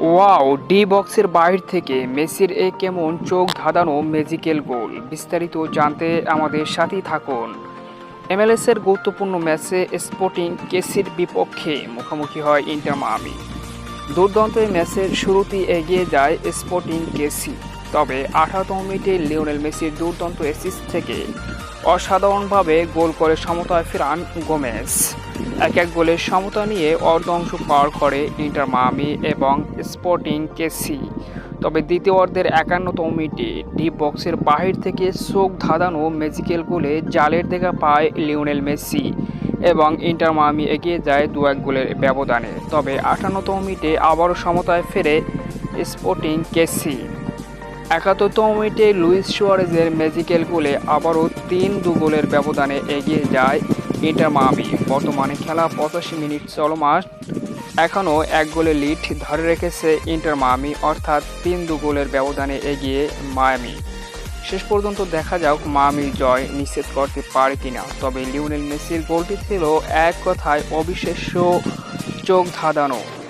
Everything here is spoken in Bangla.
ওয়াও, ডি বক্সের বাইরে থেকে মেসির এ কেমন চোখ ধাঁধানো ম্যাজিক্যাল গোল! বিস্তারিত জানতে আমাদের সাথেই থাকুন। এমএলএসের গুরুত্বপূর্ণ ম্যাচে স্পোর্টিং কেসির বিপক্ষে মুখোমুখি হয় ইন্টার মায়ামি। দুর্দান্ত এই ম্যাচের শুরুতেই এগিয়ে যায় স্পোর্টিং কেসি, তবে 18তম মিনিটে লিওনেল মেসির দুর্দান্ত অ্যাসিস্ট থেকে অসাধারণভাবে গোল করে সমতায় ফেরান গোমেজ। এক গোলের সমতা নিয়ে অর্ধ অংশ পার করে ইন্টার মায়ামি এবং স্পোর্টিং কেসি। তবে দ্বিতীয় অর্ধের 51তম মিনিটে ডি বক্সের বাহির থেকে চোখ ধাঁধানো ম্যাজিক্যাল গোলে জালের দেখা পায় লিওনেল মেসি এবং ইন্টার মায়ামি এগিয়ে যায় 2-1 গোলের ব্যবধানে। তবে 58তম মিনিটে আবারও সমতায় ফেরে স্পোর্টিং কেসি। 71তম মিনিটে লুইস সুয়ারেজের ম্যাজিক্যাল গোলে আবারও 3-2 গোলের ব্যবধানে এগিয়ে যায় ইন্টার মায়ামি। বর্তমানে খেলা 85 মিনিট চলমান, এখনও 1 গোলের লিড ধরে রেখেছে ইন্টার মায়ামি, অর্থাৎ 3-2 গোলের ব্যবধানে এগিয়ে মায়ামি। শেষ পর্যন্ত দেখা যাক মায়ামির জয় নিশ্চিত করতে পারে কিনা। তবে লিওনেল মেসির গোলটি ছিল এক কথায় অবিশ্বাস্য, চোখ ধাঁধানো।